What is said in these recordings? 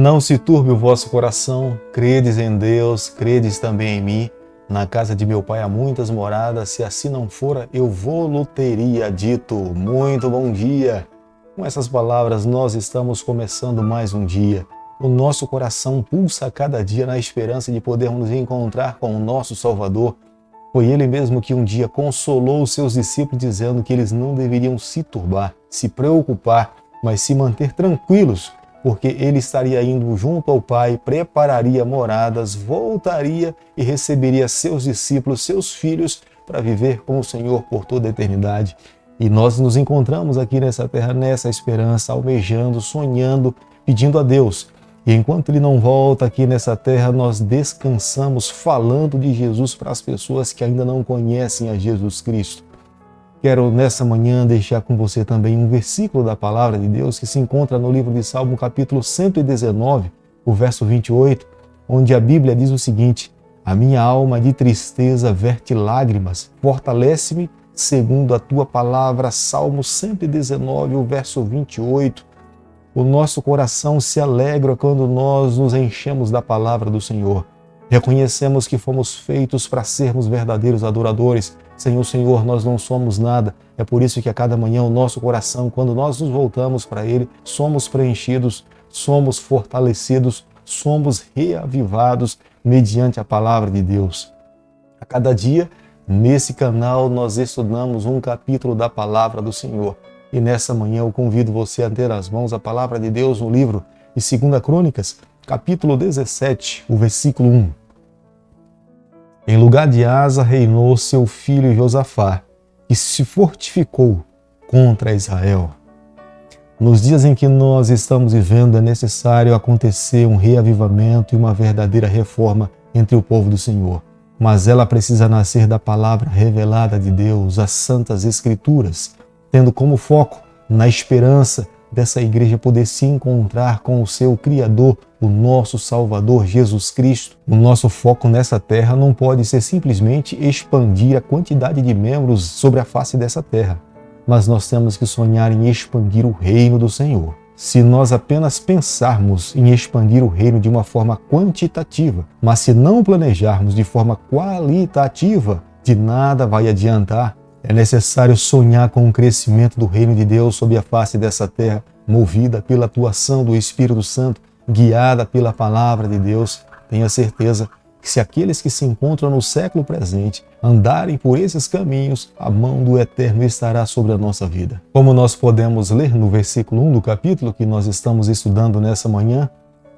Não se turbe o vosso coração, credes em Deus, credes também em mim. Na casa de meu pai há muitas moradas, se assim não fora, eu vou-lo teria dito. Muito bom dia! Com essas palavras, nós estamos começando mais um dia. O nosso coração pulsa a cada dia na esperança de podermos encontrar com o nosso Salvador. Foi Ele mesmo que um dia consolou os seus discípulos dizendo que eles não deveriam se turbar, se preocupar, mas se manter tranquilos, porque Ele estaria indo junto ao Pai, prepararia moradas, voltaria e receberia seus discípulos, seus filhos, para viver com o Senhor por toda a eternidade. E nós nos encontramos aqui nessa terra, nessa esperança, almejando, sonhando, pedindo a Deus. E enquanto Ele não volta aqui nessa terra, nós descansamos falando de Jesus para as pessoas que ainda não conhecem a Jesus Cristo. Quero nessa manhã deixar com você também um versículo da Palavra de Deus que se encontra no livro de Salmo, capítulo 119, o verso 28, onde a Bíblia diz o seguinte: a minha alma de tristeza verte lágrimas, fortalece-me segundo a tua palavra. Salmo 119, o verso 28. O nosso coração se alegra quando nós nos enchemos da palavra do Senhor. Reconhecemos que fomos feitos para sermos verdadeiros adoradores. Sem o Senhor nós não somos nada. É por isso que a cada manhã o nosso coração, quando nós nos voltamos para Ele, somos preenchidos, somos fortalecidos, somos reavivados mediante a palavra de Deus. A cada dia, nesse canal, nós estudamos um capítulo da palavra do Senhor. E nessa manhã eu convido você a ter nas mãos a palavra de Deus no livro de 2 Crônicas, capítulo 17, o versículo 1. Em lugar de Asa reinou seu filho Josafá, que se fortificou contra Israel. Nos dias em que nós estamos vivendo, é necessário acontecer um reavivamento e uma verdadeira reforma entre o povo do Senhor. Mas ela precisa nascer da palavra revelada de Deus, as Santas Escrituras, tendo como foco na esperança dessa igreja poder se encontrar com o seu Criador, o nosso Salvador Jesus Cristo. O nosso foco nessa terra não pode ser simplesmente expandir a quantidade de membros sobre a face dessa terra, mas nós temos que sonhar em expandir o reino do Senhor. Se nós apenas pensarmos em expandir o reino de uma forma quantitativa, mas se não planejarmos de forma qualitativa, de nada vai adiantar. É necessário sonhar com o crescimento do reino de Deus sobre a face dessa terra, movida pela atuação do Espírito Santo, guiada pela palavra de Deus. Tenha certeza que se aqueles que se encontram no século presente andarem por esses caminhos, a mão do Eterno estará sobre a nossa vida. Como nós podemos ler no versículo 1 do capítulo que nós estamos estudando nessa manhã,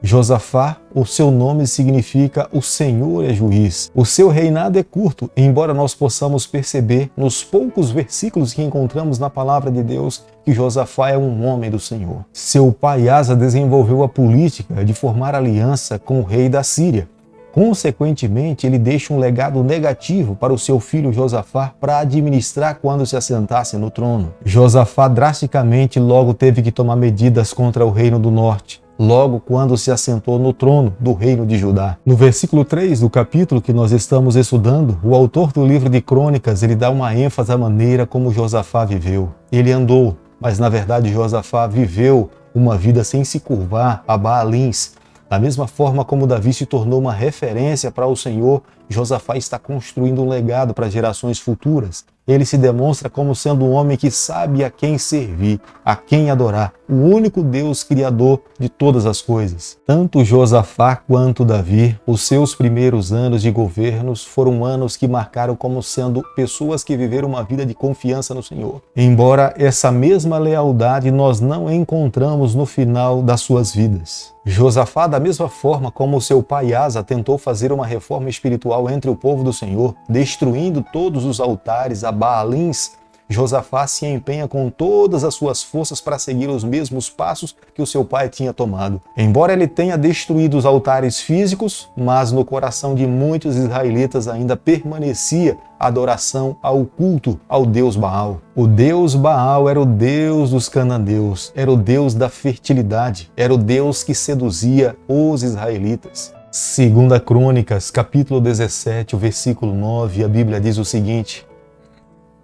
Josafá, o seu nome significa o Senhor é juiz. O seu reinado é curto, embora nós possamos perceber nos poucos versículos que encontramos na palavra de Deus que Josafá é um homem do Senhor. Seu pai Asa desenvolveu a política de formar aliança com o rei da Síria. Consequentemente, ele deixa um legado negativo para o seu filho Josafá para administrar quando se assentasse no trono. Josafá drasticamente logo teve que tomar medidas contra o reino do norte, logo quando se assentou no trono do reino de Judá. No versículo 3 do capítulo que nós estamos estudando, o autor do livro de Crônicas, ele dá uma ênfase à maneira como Josafá viveu. Ele andou, mas na verdade Josafá viveu uma vida sem se curvar a Baalins. Da mesma forma como Davi se tornou uma referência para o Senhor, Josafá está construindo um legado para gerações futuras. Ele se demonstra como sendo um homem que sabe a quem servir, a quem adorar, o único Deus criador de todas as coisas. Tanto Josafá quanto Davi, os seus primeiros anos de governos foram anos que marcaram como sendo pessoas que viveram uma vida de confiança no Senhor. Embora essa mesma lealdade nós não encontramos no final das suas vidas. Josafá, da mesma forma como seu pai Asa, tentou fazer uma reforma espiritual entre o povo do Senhor, destruindo todos os altares a Baalins, Josafá se empenha com todas as suas forças para seguir os mesmos passos que o seu pai tinha tomado. Embora ele tenha destruído os altares físicos, mas no coração de muitos israelitas ainda permanecia a adoração ao culto ao Deus Baal. O Deus Baal era o Deus dos cananeus, era o Deus da fertilidade, era o Deus que seduzia os israelitas. 2 Crônicas, capítulo 17, o versículo 9, a Bíblia diz o seguinte: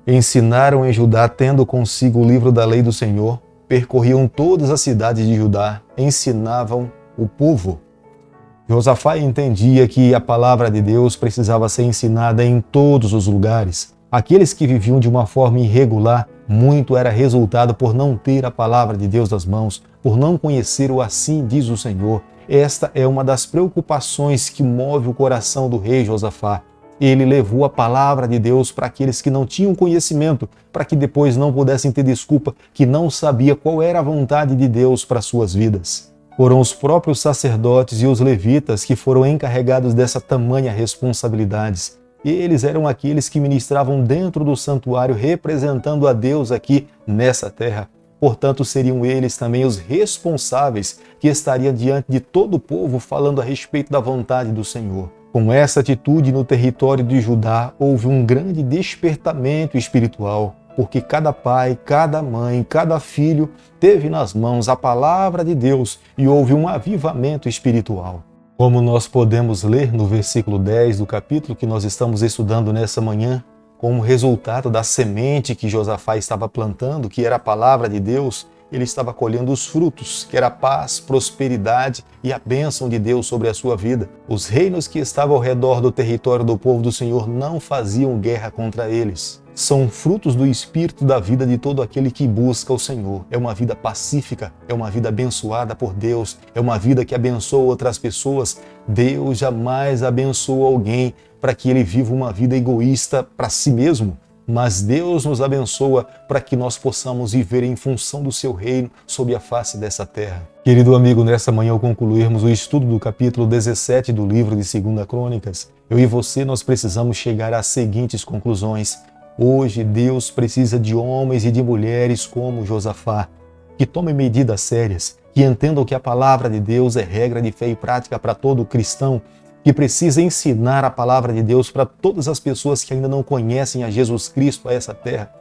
ensinaram em Judá, tendo consigo o livro da lei do Senhor, percorriam todas as cidades de Judá, ensinavam o povo. Josafá entendia que a palavra de Deus precisava ser ensinada em todos os lugares. Aqueles que viviam de uma forma irregular, muito era resultado por não ter a palavra de Deus nas mãos, por não conhecer o assim diz o Senhor. Esta é uma das preocupações que move o coração do rei Josafá. Ele levou a palavra de Deus para aqueles que não tinham conhecimento, para que depois não pudessem ter desculpa que não sabia qual era a vontade de Deus para suas vidas. Foram os próprios sacerdotes e os levitas que foram encarregados dessa tamanha responsabilidade. Eles eram aqueles que ministravam dentro do santuário, representando a Deus aqui nessa terra. Portanto, seriam eles também os responsáveis que estariam diante de todo o povo falando a respeito da vontade do Senhor. Com essa atitude no território de Judá, houve um grande despertamento espiritual, porque cada pai, cada mãe, cada filho teve nas mãos a palavra de Deus e houve um avivamento espiritual. Como nós podemos ler no versículo 10 do capítulo que nós estamos estudando nessa manhã, como resultado da semente que Josafá estava plantando, que era a palavra de Deus, ele estava colhendo os frutos, que era a paz, prosperidade e a bênção de Deus sobre a sua vida. Os reinos que estavam ao redor do território do povo do Senhor não faziam guerra contra eles. São frutos do espírito da vida de todo aquele que busca o Senhor. É uma vida pacífica, é uma vida abençoada por Deus, é uma vida que abençoa outras pessoas. Deus jamais abençoa alguém para que ele viva uma vida egoísta para si mesmo. Mas Deus nos abençoa para que nós possamos viver em função do seu reino sob a face dessa terra. Querido amigo, nessa manhã ao concluirmos o estudo do capítulo 17 do livro de 2 Crônicas, eu e você nós precisamos chegar às seguintes conclusões. Hoje Deus precisa de homens e de mulheres como Josafá, que tomem medidas sérias, que entendam que a palavra de Deus é regra de fé e prática para todo cristão, que precisa ensinar a palavra de Deus para todas as pessoas que ainda não conhecem a Jesus Cristo a essa terra.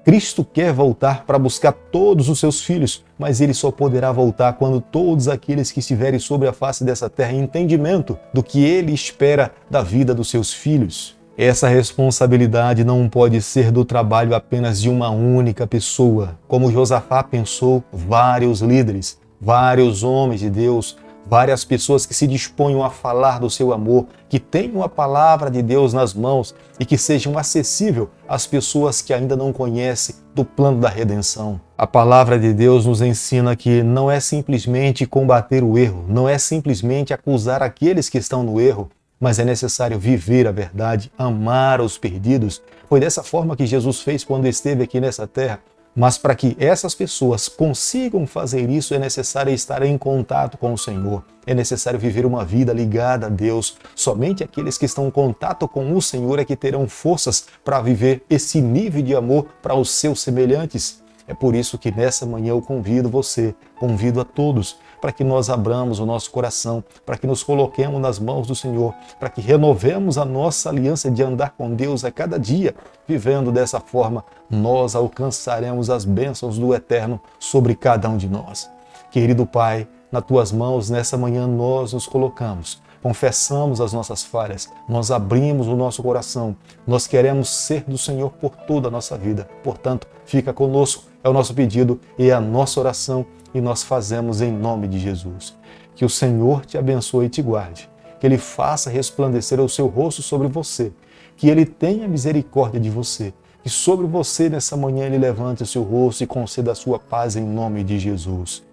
Cristo quer voltar para buscar todos os seus filhos, mas ele só poderá voltar quando todos aqueles que estiverem sobre a face dessa terra em entendimento do que ele espera da vida dos seus filhos. Essa responsabilidade não pode ser do trabalho apenas de uma única pessoa. Como Josafá pensou, vários líderes, vários homens de Deus, várias pessoas que se disponham a falar do seu amor, que tenham a palavra de Deus nas mãos e que sejam acessíveis às pessoas que ainda não conhecem do plano da redenção. A palavra de Deus nos ensina que não é simplesmente combater o erro, não é simplesmente acusar aqueles que estão no erro, mas é necessário viver a verdade, amar os perdidos. Foi dessa forma que Jesus fez quando esteve aqui nessa terra. Mas para que essas pessoas consigam fazer isso, é necessário estar em contato com o Senhor. É necessário viver uma vida ligada a Deus. Somente aqueles que estão em contato com o Senhor é que terão forças para viver esse nível de amor para os seus semelhantes. É por isso que nessa manhã eu convido você, convido a todos, para que nós abramos o nosso coração, para que nos coloquemos nas mãos do Senhor, para que renovemos a nossa aliança de andar com Deus a cada dia. Vivendo dessa forma, nós alcançaremos as bênçãos do Eterno sobre cada um de nós. Querido Pai, nas Tuas mãos, nessa manhã nós nos colocamos. Confessamos as nossas falhas, nós abrimos o nosso coração, nós queremos ser do Senhor por toda a nossa vida. Portanto, fica conosco, é o nosso pedido e é a nossa oração e nós fazemos em nome de Jesus. Que o Senhor te abençoe e te guarde, que Ele faça resplandecer o seu rosto sobre você, que Ele tenha misericórdia de você, que sobre você nessa manhã Ele levante o seu rosto e conceda a sua paz em nome de Jesus.